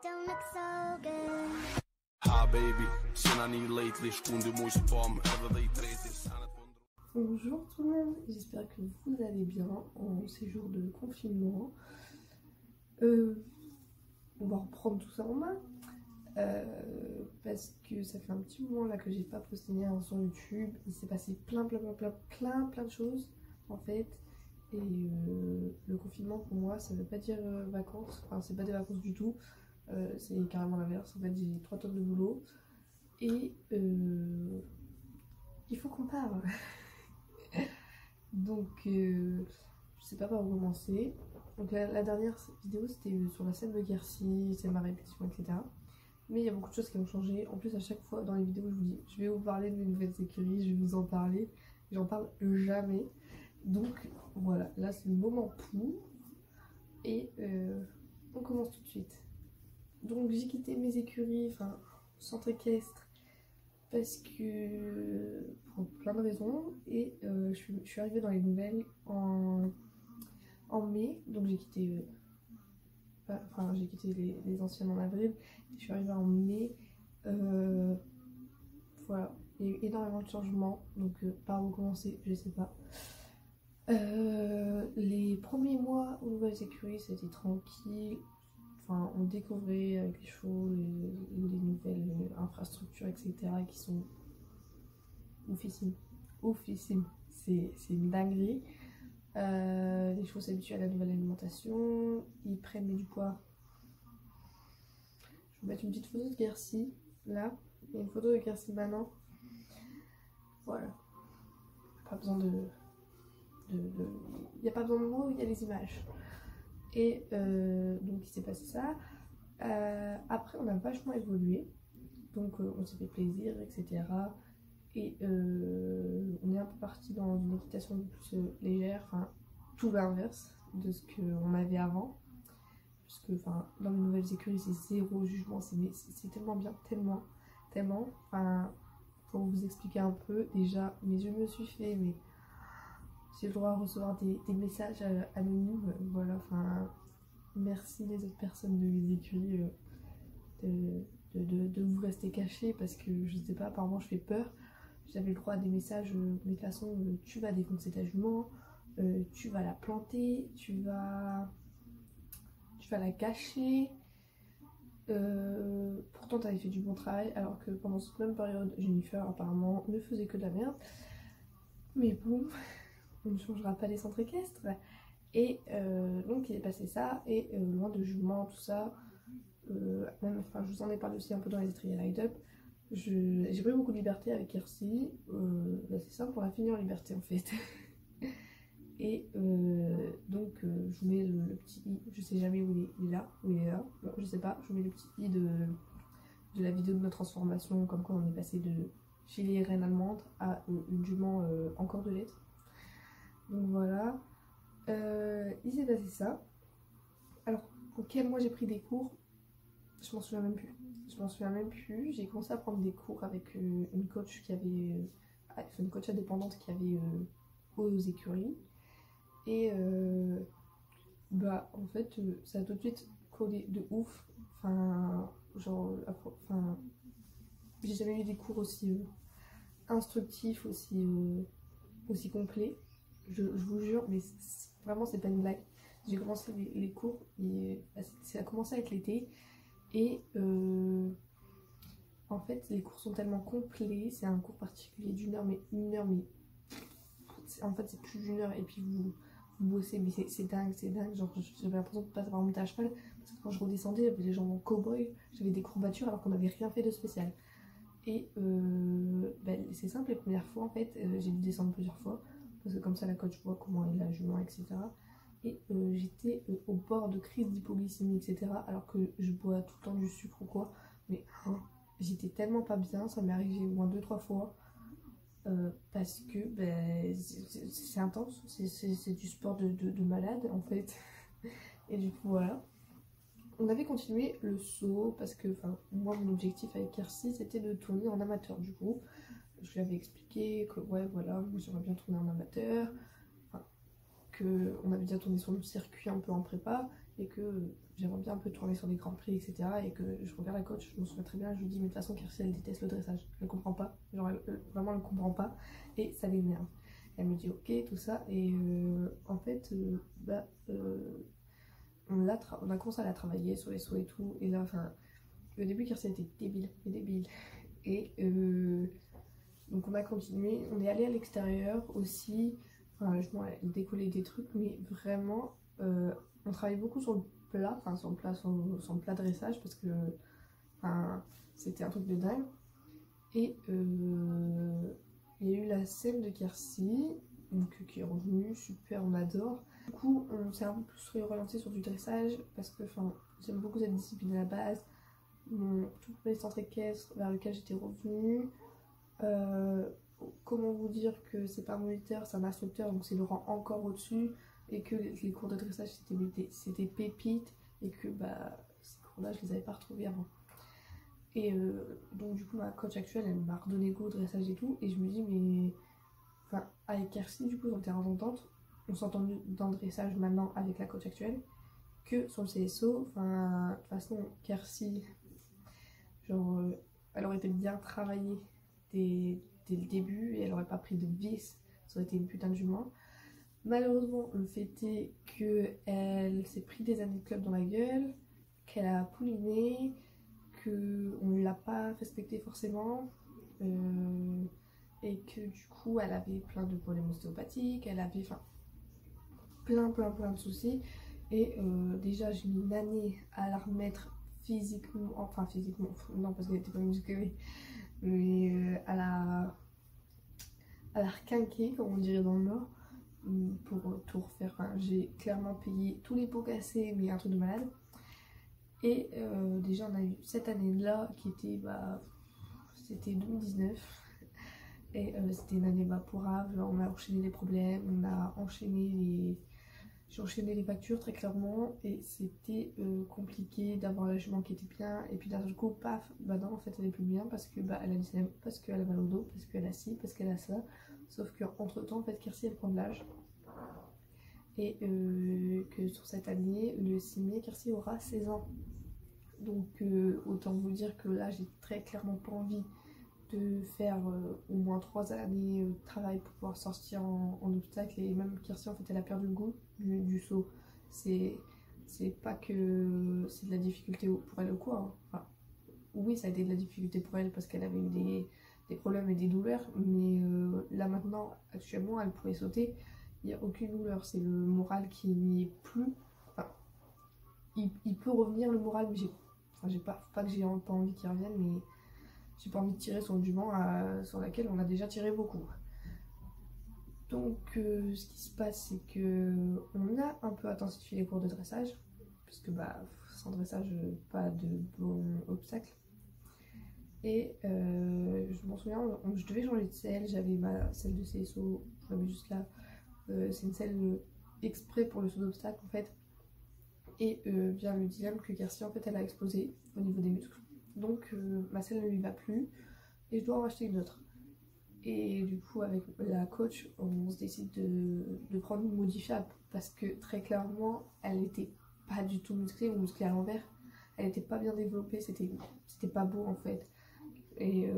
Don't look so good. Ha baby, sinani lately, shkundi muj spam, edhe dhe I treti sanet po ndru. Bonjour tout le monde, j'espère que vous allez bien en ces jours de confinement. On va reprendre tout ça en main parce que ça fait un petit moment là que j'ai pas posté rien sur YouTube. Il s'est passé plein de choses en fait. Et le confinement pour moi ça veut pas dire vacances, enfin c'est pas des vacances du tout, c'est carrément l'inverse. En fait j'ai 3 tonnes de boulot et il faut qu'on parle. Donc je sais pas par où commencer. Donc la dernière vidéo c'était sur la scène de Quercy, c'est ma répétition, etc. Mais il y a beaucoup de choses qui ont changé. En plus à chaque fois dans les vidéos je vous dis je vais vous parler de mes nouvelles écuries, je vais vous en parler. J'en parle jamais. Donc voilà, là c'est le moment pour. Et on commence tout de suite. Donc j'ai quitté mes écuries, enfin centre équestre, parce que pour plein de raisons. Et je suis arrivée dans les nouvelles en mai. Donc j'ai quitté j'ai quitté les anciennes en avril. Je suis arrivée en mai. Voilà, il y a eu énormément de changements. Donc par où commencer, je sais pas. Les premiers mois aux nouvelles écuries c'était tranquille. Enfin, on découvrait avec les chevaux les nouvelles infrastructures, etc. qui sont oufissimes. Oufissimes. C'est une dinguerie. Les chevaux s'habituent à la nouvelle alimentation. Ils prennent du poids. Je vais vous mettre une petite photo de Quercy. Là, il y a une photo de Quercy maintenant. Voilà. Pas besoin de... Il n'y a pas besoin de mots, il y a les images. Et donc il s'est passé ça. Après on a vachement évolué. Donc on s'est fait plaisir, etc. Et on est un peu parti dans une équitation plus légère. Enfin tout l'inverse de ce qu'on avait avant. Parce que dans les nouvelles écuries c'est zéro jugement. C'est tellement bien, tellement. Enfin pour vous expliquer un peu, déjà je me suis fait mais j'ai le droit à recevoir des messages anonymes, voilà, enfin, merci les autres personnes de mes écuries de vous rester cachés parce que je sais pas, apparemment je fais peur. J'avais le droit à des messages, mais de toute façon, tu vas défoncer ta jument, tu vas la planter, tu vas la cacher. Pourtant t'avais fait du bon travail, alors que pendant cette même période, Jennifer apparemment ne faisait que de la merde. Mais bon... on ne changera pas les centres équestres. Et donc il est passé ça, et loin de jugement, tout ça, même, je vous en ai parlé aussi un peu dans les étriers light-up, j'ai pris beaucoup de liberté avec Quercy. C'est simple, pour la finir en liberté en fait. Et donc je vous mets le petit i, je sais jamais où il est là, bon, je sais pas, je vous mets le petit i de la vidéo de notre transformation, comme quoi on est passé de chez les reines allemandes à une jument encore de lettres. Donc voilà, il s'est passé ça. Alors, auquel moi j'ai pris des cours, je m'en souviens même plus. J'ai commencé à prendre des cours avec une coach qui avait, une coach indépendante qui avait aux écuries. Et en fait, ça a tout de suite collé de ouf. J'ai jamais eu des cours aussi instructifs, aussi complets. Je vous jure, mais vraiment c'est pas une blague. J'ai commencé les cours, et ça a commencé avec l'été. Et en fait les cours sont tellement complets. C'est un cours particulier d'1 heure, mais en fait c'est plus d'1 heure. Et puis vous bossez, mais c'est dingue. Genre j'avais l'impression de pas savoir monter à cheval, parce que quand je redescendais j'avais les jambes en cow-boy, j'avais des courbatures alors qu'on n'avait rien fait de spécial. Et c'est simple, les premières fois en fait j'ai dû descendre plusieurs fois, parce que comme ça la coach voit comment est la jument, etc. Et j'étais au bord de crise d'hypoglycémie, etc. Alors que je bois tout le temps du sucre ou quoi. Mais j'étais tellement pas bien, ça m'est arrivé au moins 2-3 fois. Parce que c'est intense, c'est du sport de malade en fait. Et du coup voilà. On avait continué le saut parce que moi mon objectif avec Quercy c'était de tourner en amateur du coup. Je lui avais expliqué que ouais voilà, moi j'aimerais bien tourner en amateur, qu'on avait déjà tourné sur le circuit un peu en prépa, et que j'aimerais bien un peu tourner sur des grands prix, etc. Et que je regarde la coach, je me souviens très bien, je lui dis mais de toute façon Kirsi elle déteste le dressage, elle comprend pas, genre vraiment elle comprend pas et ça l'énerve. Elle me dit ok tout ça et en fait on a commencé à la travailler sur les sauts et tout et là enfin au début Kirsi était débile et donc on a continué, on est allé à l'extérieur aussi, enfin je moi elle décollait des trucs mais vraiment on travaille beaucoup sur le plat, enfin sur le plat dressage parce que enfin, c'était un truc de dingue et il y a eu la scène de Kirsi donc, qui est revenue, super on adore. Du coup on s'est un peu plus réorienté sur du dressage parce que enfin j'aime beaucoup cette discipline à la base. Mon tout premier centre équestre vers lequel j'étais revenue. Comment vous dire que c'est pas un moniteur, c'est un instructeur, donc c'est le rang encore au-dessus, et que les cours de dressage c'était pépites, et que bah ces cours-là je les avais pas retrouvés avant. Et donc du coup ma coach actuelle elle m'a redonné goût au dressage et tout, et je me dis mais enfin avec Kirsi du coup dans le terrain d'entente, on s'entend mieux dans le dressage maintenant avec la coach actuelle que sur le CSO. Enfin de toute façon Kirsi genre elle aurait été bien travaillée dès le début et elle aurait pas pris de vis, ça aurait été une putain de jument. Malheureusement le fait est qu'elle s'est pris des années de club dans la gueule, qu'elle a pouliné, qu'on ne l'a pas respectée forcément et que du coup elle avait plein de problèmes ostéopathiques, elle avait enfin plein de soucis et déjà j'ai mis une année à la remettre physiquement, enfin physiquement, non parce qu'elle était pas musclée, mais à la requinquer comme on dirait dans le Nord pour tout refaire. Enfin, j'ai clairement payé tous les pots cassés mais un truc de malade et déjà on a eu cette année là qui était bah c'était 2019 et c'était une année pourrave, on a enchaîné les problèmes, on a enchaîné les j'ai enchaîné les factures très clairement et c'était compliqué d'avoir la jument qui était bien et puis d'un coup paf bah non en fait elle est plus bien parce que bah elle a une CM, parce qu'elle a mal au dos, parce qu'elle a ci, parce qu'elle a ça, sauf qu'entre temps en fait Kirsi elle prend de l'âge et que sur cette année le 6 mai Kirsi aura 16 ans donc autant vous dire que là j'ai très clairement pas envie de faire au moins 3 années de travail pour pouvoir sortir en obstacle et même Kirsi en fait elle a perdu le goût du saut. C'est pas que c'est de la difficulté pour elle ou quoi hein. Enfin, oui ça a été de la difficulté pour elle parce qu'elle avait eu des problèmes et des douleurs mais là maintenant actuellement elle pourrait sauter, il n'y a aucune douleur, c'est le moral qui n'y est plus. Enfin, il peut revenir le moral mais j'ai pas que j'ai pas envie qu'il revienne mais j'ai pas envie de tirer sur une jument sur laquelle on a déjà tiré beaucoup. Donc ce qui se passe c'est que on a un peu intensifié les cours de dressage parce que bah sans dressage pas de bon obstacle et je m'en souviens je devais changer de selle, j'avais ma selle de CSO, je l'avais juste là, c'est une selle exprès pour le saut d'obstacle en fait et vient le dilemme que Kirsi en fait elle a explosé au niveau des muscles donc ma selle ne lui va plus et je dois en racheter une autre. Et du coup avec la coach on se décide de prendre une modifiable parce que très clairement elle n'était pas du tout musclée ou musclée à l'envers, elle n'était pas bien développée, c'était pas beau en fait et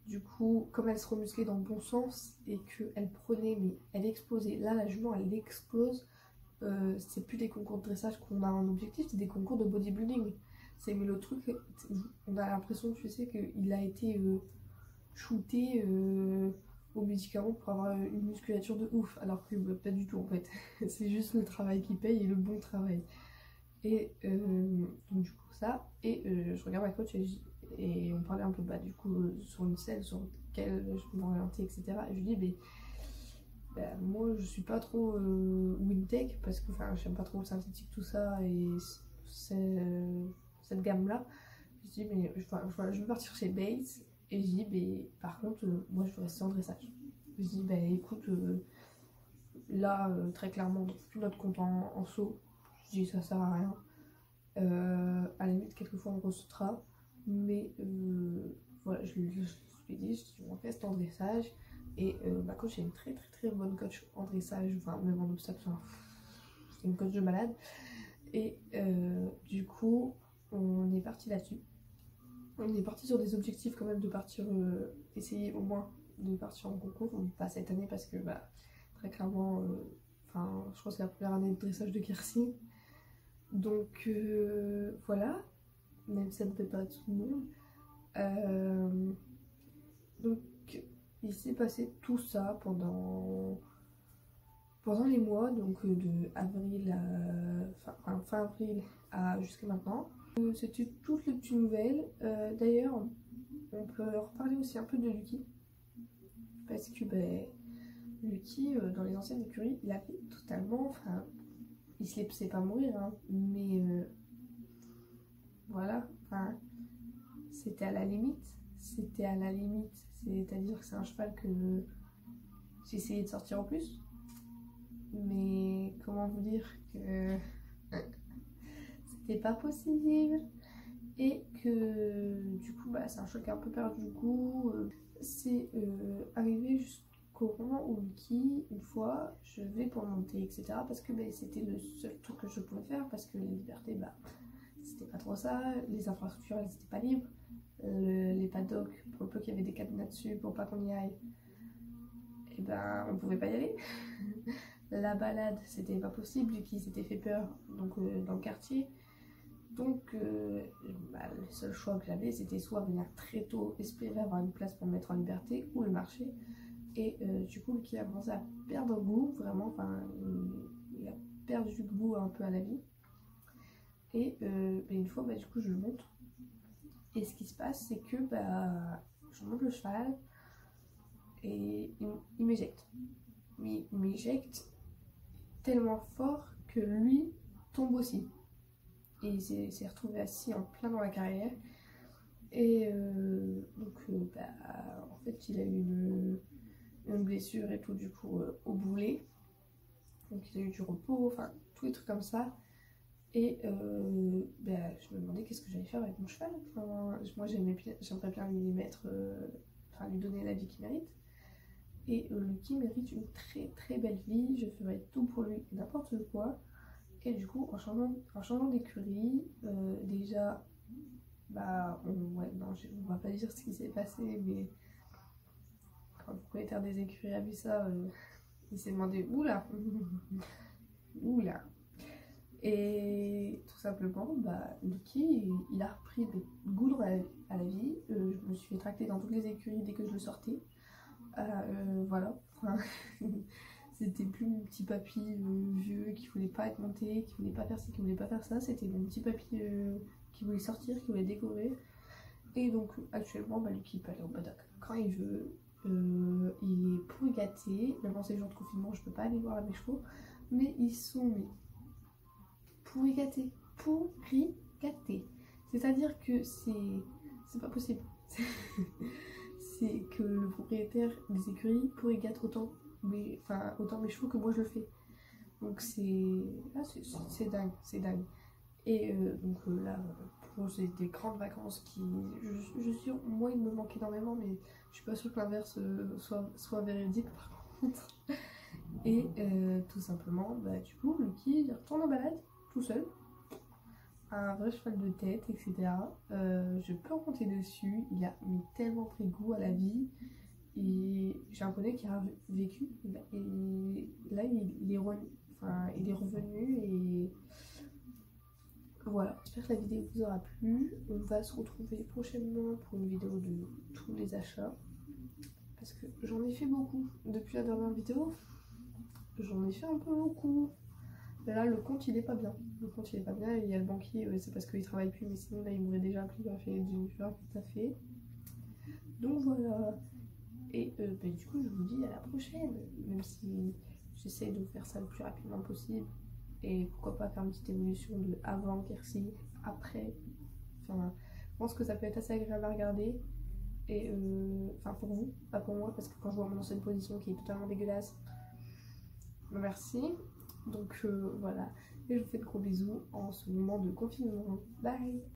du coup comme elle se remusclait dans le bon sens et qu'elle prenait mais elle explosait, là la jument elle explose, c'est plus des concours de dressage qu'on a en objectif, c'est des concours de bodybuilding. C'est mais le truc, on a l'impression tu sais qu'il a été shooté aux médicaments pour avoir une musculature de ouf alors que bah, pas du tout en fait. C'est juste le travail qui paye et le bon travail. Et donc du coup ça, et je regarde ma coach et on parlait un peu du coup sur une selle sur laquelle je peux m'orienter etc. Et je lui dis bah, moi je suis pas trop Wintech parce que j'aime pas trop le synthétique tout ça et cette gamme là. Je dis mais je veux partir chez Bates et je dis mais par contre moi je veux rester en dressage. Je dis bah écoute là très clairement on trouve plus notre compte en saut. Je dis ça sert à rien. À la limite quelquefois on ressautera mais voilà je lui ai dit on reste en dressage et ma coach est une très bonne coach en dressage, enfin même en obstacle, c'est une coach de malade Et du coup, on est parti là-dessus. On est parti sur des objectifs quand même de partir, essayer au moins de partir en concours, pas cette année parce que bah, très clairement, je crois que c'est la première année de dressage de Quercy. Donc voilà, même si ça ne fait pas tout le monde. Donc il s'est passé tout ça pendant les mois, donc de avril à fin avril à jusqu'à maintenant. C'était toutes les petites nouvelles. D'ailleurs, on peut reparler aussi un peu de Lucky. Parce que Lucky, dans les anciennes écuries, il avait totalement... il se laissait pas mourir, hein, mais voilà. C'était à la limite. C'était à la limite. C'est-à-dire que c'est un cheval que j'essayais de sortir en plus. Mais comment vous dire que c'était pas possible et que du coup c'est un choc un peu perdu du goût. C'est arrivé jusqu'au moment où Lucky, une fois, je vais pour monter, etc. Parce que c'était le seul truc que je pouvais faire parce que les libertés, c'était pas trop ça, les infrastructures elles étaient pas libres, les paddocks, pour le peu qu'il y avait des cadenas dessus pour pas qu'on y aille, et on pouvait pas y aller. La balade, c'était pas possible, Lucky s'était fait peur donc, dans le quartier. Donc, le seul choix que j'avais, c'était soit venir très tôt, espérer avoir une place pour me mettre en liberté, ou le marché. Et du coup, Lucky a commencé à perdre goût, vraiment, il a perdu goût un peu à la vie. Et une fois, du coup, je le monte. Et ce qui se passe, c'est que je monte le cheval et il m'éjecte. Mais il m'éjecte tellement fort que lui tombe aussi. Et il s'est retrouvé assis en plein dans la carrière. Et en fait, il a eu une blessure et tout, du coup, au boulet. Donc, il a eu du repos, tous les trucs comme ça. Et je me demandais qu'est-ce que j'allais faire avec mon cheval. Moi, j'aimerais bien lui donner la vie qu'il mérite. Et Lucky mérite une très très belle vie. Je ferai tout pour lui, n'importe quoi. Et du coup, en changeant d'écurie, déjà, on va pas dire ce qui s'est passé, mais quand le propriétaire des écuries a vu ça, il s'est demandé oula, oula. Et tout simplement, Lucky, il a repris goût à la vie. Je me suis fait tracter dans toutes les écuries dès que je le sortais. Voilà. C'était plus mon petit papy vieux qui voulait pas être monté, qui voulait pas faire ci, qui voulait pas faire ça. C'était mon petit papy qui voulait sortir, qui voulait découvrir. Et donc actuellement, Lucky peut aller au paddock quand il veut. Il est pourri gâté. Même en ces jours de confinement, je peux pas aller voir mes chevaux. Mais ils sont pourri gâté. Pourri gâté. C'est-à-dire que c'est pas possible. C'est que le propriétaire des écuries pourri gâte autant mes chevaux que moi je le fais. Donc c'est dingue, c'est dingue. Et là, j'ai des grandes vacances qui, je suis, moi il me manque énormément, mais je suis pas sûre que l'inverse soit véridique par contre. Et tout simplement, du coup, Lucky il retourne en balade tout seul, un vrai cheval de tête, etc. Je peux en compter dessus, il a tellement pris goût à la vie. Et j'ai un poney qui a vécu, et là il est revenu, et voilà. J'espère que la vidéo vous aura plu. On va se retrouver prochainement pour une vidéo de tous les achats, parce que j'en ai fait beaucoup depuis la dernière vidéo. J'en ai fait un peu beaucoup. Mais là le compte il est pas bien. Il y a le banquier, c'est parce qu'il travaille plus, mais sinon là il m'aurait déjà appris à faire Jennifer tout à fait. Donc voilà. Et du coup je vous dis à la prochaine, même si j'essaie de faire ça le plus rapidement possible. Et pourquoi pas faire une petite évolution de avant Quercy, après. Je pense que ça peut être assez agréable à regarder. Et pour vous, pas pour moi, parce que quand je vois mon ancienne position qui est totalement dégueulasse, merci. Donc voilà, et je vous fais de gros bisous en ce moment de confinement. Bye.